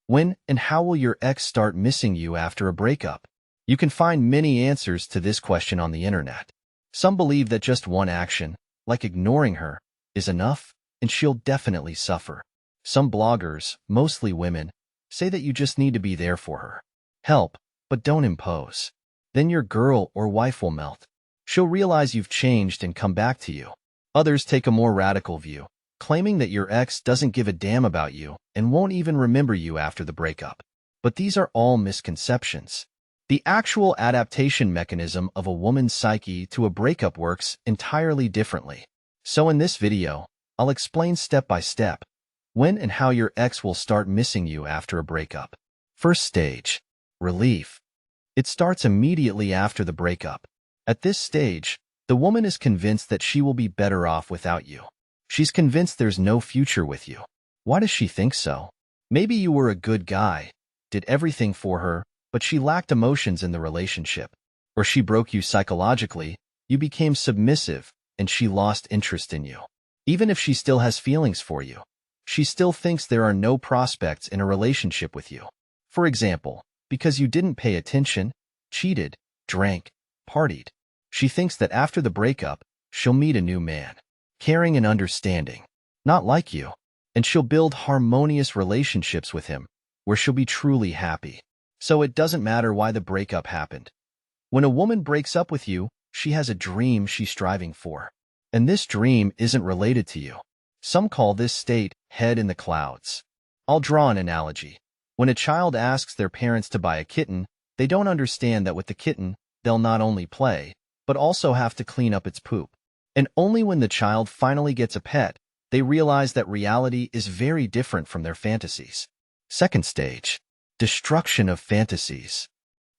When and how will your ex start missing you after a breakup? You can find many answers to this question on the internet. Some believe that just one action, like ignoring her, is enough, and she'll definitely suffer. Some bloggers, mostly women, say that you just need to be there for her. Help, but don't impose. Then your girl or wife will melt. She'll realize you've changed and come back to you. Others take a more radical view, claiming that your ex doesn't give a damn about you and won't even remember you after the breakup. But these are all misconceptions. The actual adaptation mechanism of a woman's psyche to a breakup works entirely differently. So in this video, I'll explain step by step when and how your ex will start missing you after a breakup. First stage, relief. It starts immediately after the breakup. At this stage, the woman is convinced that she will be better off without you. She's convinced there's no future with you. Why does she think so? Maybe you were a good guy, did everything for her, but she lacked emotions in the relationship. Or she broke you psychologically, you became submissive, and she lost interest in you. Even if she still has feelings for you, she still thinks there are no prospects in a relationship with you. For example, because you didn't pay attention, cheated, drank, partied. She thinks that after the breakup, she'll meet a new man, caring and understanding, not like you, and she'll build harmonious relationships with him, where she'll be truly happy. So it doesn't matter why the breakup happened. When a woman breaks up with you, she has a dream she's striving for. And this dream isn't related to you. Some call this state head in the clouds. I'll draw an analogy. When a child asks their parents to buy a kitten, they don't understand that with the kitten, they'll not only play, but also have to clean up its poop. And only when the child finally gets a pet, they realize that reality is very different from their fantasies. Second stage, destruction of fantasies.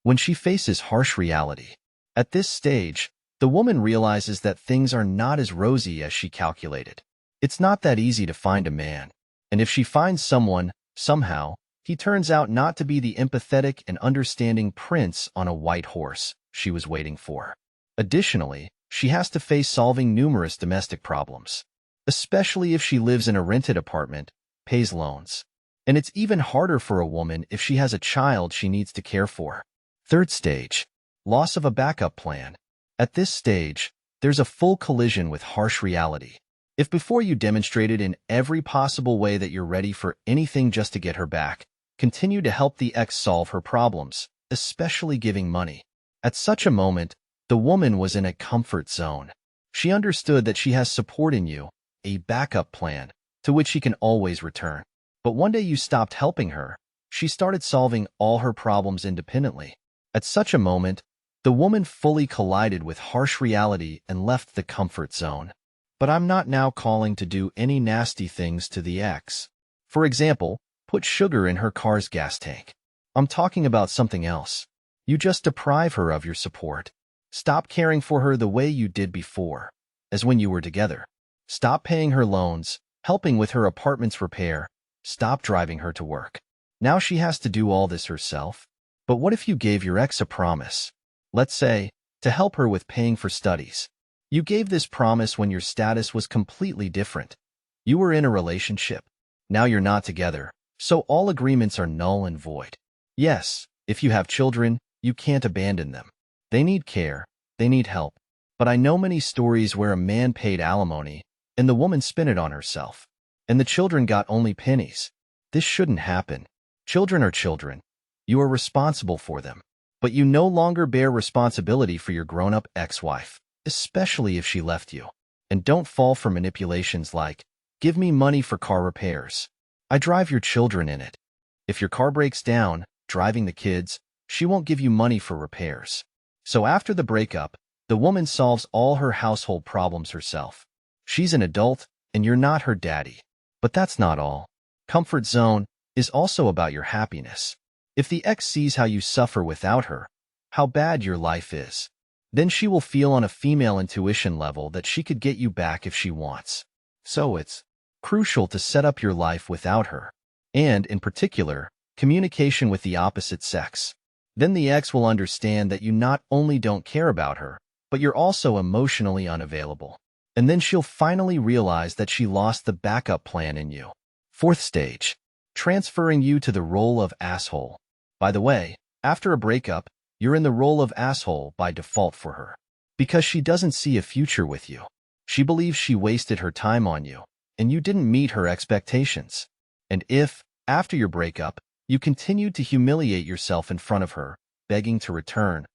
When she faces harsh reality. At this stage, the woman realizes that things are not as rosy as she calculated. It's not that easy to find a man. And if she finds someone, somehow, he turns out not to be the empathetic and understanding prince on a white horse she was waiting for. Additionally, she has to face solving numerous domestic problems, especially if she lives in a rented apartment, pays loans. And it's even harder for a woman if she has a child she needs to care for. Third stage, loss of a backup plan. At this stage, there's a full collision with harsh reality. If before you demonstrated in every possible way that you're ready for anything just to get her back, continue to help the ex solve her problems, especially giving money. At such a moment, the woman was in a comfort zone. She understood that she has support in you, a backup plan, to which she can always return. But one day you stopped helping her. She started solving all her problems independently. At such a moment, the woman fully collided with harsh reality and left the comfort zone. But I'm not now calling to do any nasty things to the ex. For example, put sugar in her car's gas tank. I'm talking about something else. You just deprive her of your support. Stop caring for her the way you did before, as when you were together. Stop paying her loans, helping with her apartment's repair. Stop driving her to work. Now she has to do all this herself. But what if you gave your ex a promise? Let's say, to help her with paying for studies. You gave this promise when your status was completely different. You were in a relationship. Now you're not together, so all agreements are null and void. Yes, if you have children, you can't abandon them. They need care, they need help. But I know many stories where a man paid alimony, and the woman spent it on herself. And the children got only pennies. This shouldn't happen. Children are children. You are responsible for them. But you no longer bear responsibility for your grown-up ex-wife, especially if she left you. And don't fall for manipulations like, give me money for car repairs. I drive your children in it. If your car breaks down, driving the kids, she won't give you money for repairs. So after the breakup, the woman solves all her household problems herself. She's an adult, and you're not her daddy. But that's not all. Comfort zone is also about your happiness. If the ex sees how you suffer without her, how bad your life is, then she will feel on a female intuition level that she could get you back if she wants. So it's crucial to set up your life without her, and, in particular, communication with the opposite sex. Then the ex will understand that you not only don't care about her, but you're also emotionally unavailable. And then she'll finally realize that she lost the backup plan in you. Fourth stage, transferring you to the role of asshole. By the way, after a breakup, you're in the role of asshole by default for her. Because she doesn't see a future with you. She believes she wasted her time on you, and you didn't meet her expectations. And if, after your breakup, you continued to humiliate yourself in front of her, begging to return,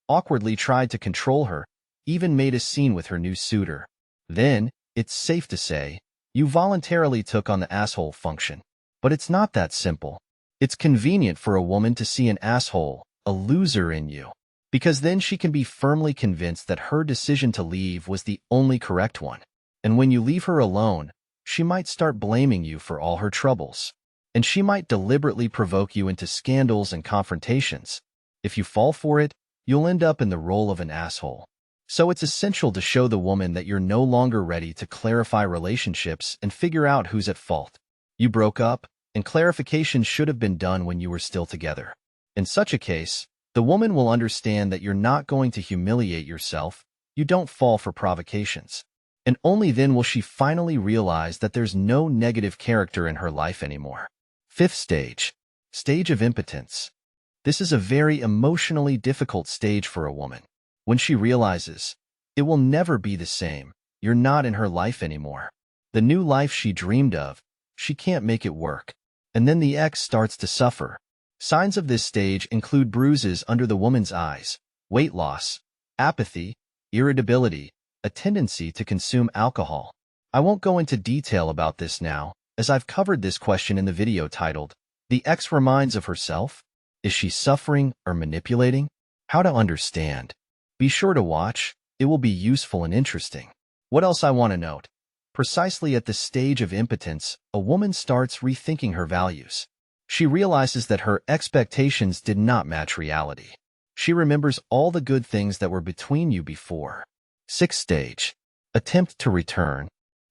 awkwardly tried to control her, even made a scene with her new suitor, then, it's safe to say, you voluntarily took on the asshole function. But it's not that simple. It's convenient for a woman to see an asshole, a loser in you, because then she can be firmly convinced that her decision to leave was the only correct one. And when you leave her alone, she might start blaming you for all her troubles. And she might deliberately provoke you into scandals and confrontations. If you fall for it, you'll end up in the role of an asshole. So it's essential to show the woman that you're no longer ready to clarify relationships and figure out who's at fault. You broke up, and clarification should have been done when you were still together. In such a case, the woman will understand that you're not going to humiliate yourself, you don't fall for provocations. And only then will she finally realize that there's no negative character in her life anymore. Fifth stage. Stage of impotence. This is a very emotionally difficult stage for a woman. When she realizes, it will never be the same, you're not in her life anymore. The new life she dreamed of, she can't make it work. And then the ex starts to suffer. Signs of this stage include bruises under the woman's eyes, weight loss, apathy, irritability, a tendency to consume alcohol. I won't go into detail about this now, as I've covered this question in the video titled, "The Ex Reminds of Herself? Is she suffering or manipulating? How to understand." Be sure to watch, it will be useful and interesting. What else I want to note? Precisely at the stage of impotence, a woman starts rethinking her values. She realizes that her expectations did not match reality. She remembers all the good things that were between you before. Sixth stage. Attempt to return.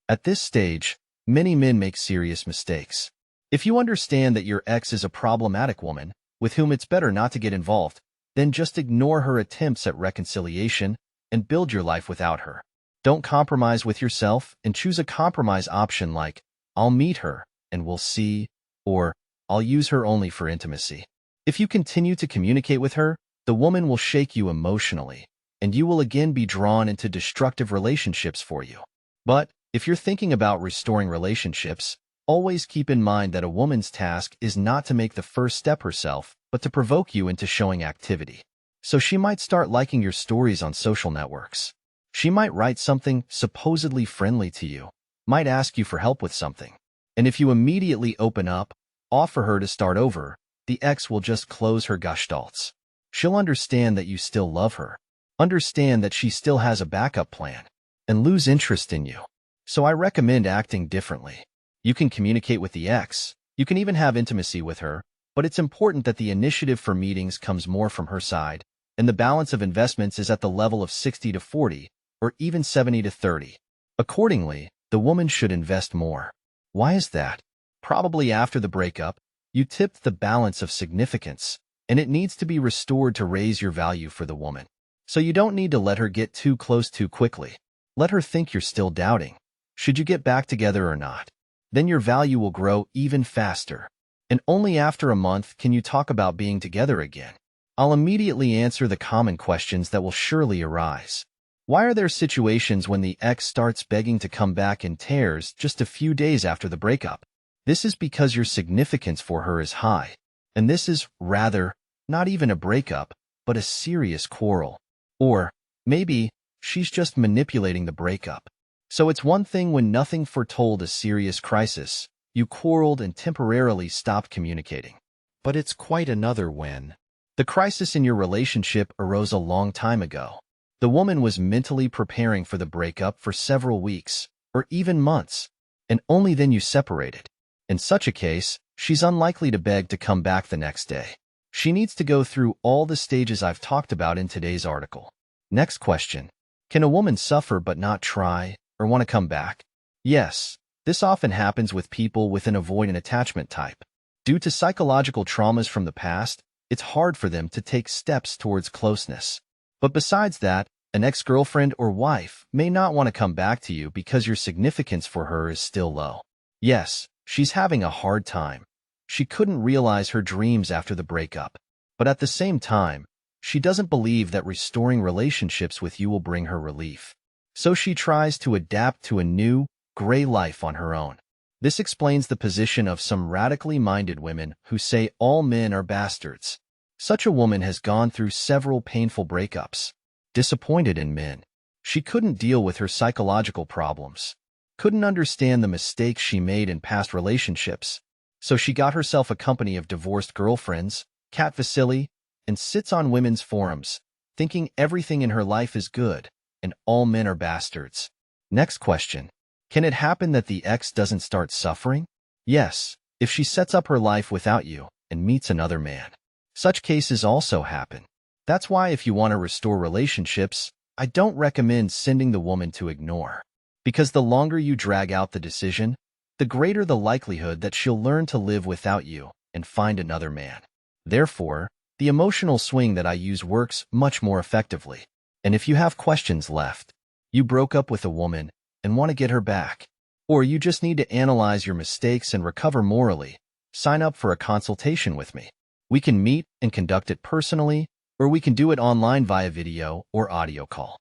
At this stage, many men make serious mistakes. If you understand that your ex is a problematic woman, with whom it's better not to get involved, then just ignore her attempts at reconciliation and build your life without her. Don't compromise with yourself and choose a compromise option like, "I'll meet her, and we'll see," or "I'll use her only for intimacy." If you continue to communicate with her, the woman will shake you emotionally, and you will again be drawn into destructive relationships for you. But if you're thinking about restoring relationships, always keep in mind that a woman's task is not to make the first step herself, but to provoke you into showing activity. So she might start liking your stories on social networks. She might write something supposedly friendly to you, might ask you for help with something. And if you immediately open up, offer her to start over, the ex will just close her gestalts. She'll understand that you still love her, understand that she still has a backup plan, and lose interest in you. So I recommend acting differently. You can communicate with the ex, you can even have intimacy with her, but it's important that the initiative for meetings comes more from her side, and the balance of investments is at the level of 60 to 40, or even 70 to 30. Accordingly, the woman should invest more. Why is that? Probably after the breakup, you tipped the balance of significance, and it needs to be restored to raise your value for the woman. So you don't need to let her get too close too quickly. Let her think you're still doubting. Should you get back together or not? Then your value will grow even faster. And only after a month can you talk about being together again. I'll immediately answer the common questions that will surely arise. Why are there situations when the ex starts begging to come back in tears just a few days after the breakup? This is because your significance for her is high. And this is, rather, not even a breakup, but a serious quarrel. Or, maybe, she's just manipulating the breakup. So it's one thing when nothing foretold a serious crisis, you quarreled and temporarily stopped communicating. But it's quite another when the crisis in your relationship arose a long time ago. The woman was mentally preparing for the breakup for several weeks, or even months, and only then you separated. In such a case, she's unlikely to beg to come back the next day. She needs to go through all the stages I've talked about in today's article. Next question. Can a woman suffer but not try, or want to come back? Yes, this often happens with people with an avoidant attachment type. Due to psychological traumas from the past, it's hard for them to take steps towards closeness. But besides that, an ex-girlfriend or wife may not want to come back to you because your significance for her is still low. Yes, she's having a hard time. She couldn't realize her dreams after the breakup. But at the same time, she doesn't believe that restoring relationships with you will bring her relief. So she tries to adapt to a new, gray life on her own. This explains the position of some radically minded women who say all men are bastards. Such a woman has gone through several painful breakups. Disappointed in men. She couldn't deal with her psychological problems. Couldn't understand the mistakes she made in past relationships. So she got herself a company of divorced girlfriends, cat facility, and sits on women's forums, thinking everything in her life is good, and all men are bastards. Next question. Can it happen that the ex doesn't start suffering? Yes, if she sets up her life without you and meets another man. Such cases also happen. That's why if you want to restore relationships, I don't recommend sending the woman to ignore. Because the longer you drag out the decision, the greater the likelihood that she'll learn to live without you and find another man. Therefore, the emotional swing that I use works much more effectively. And if you have questions left, you broke up with a woman and want to get her back, or you just need to analyze your mistakes and recover morally, sign up for a consultation with me. We can meet and conduct it personally, or we can do it online via video or audio call.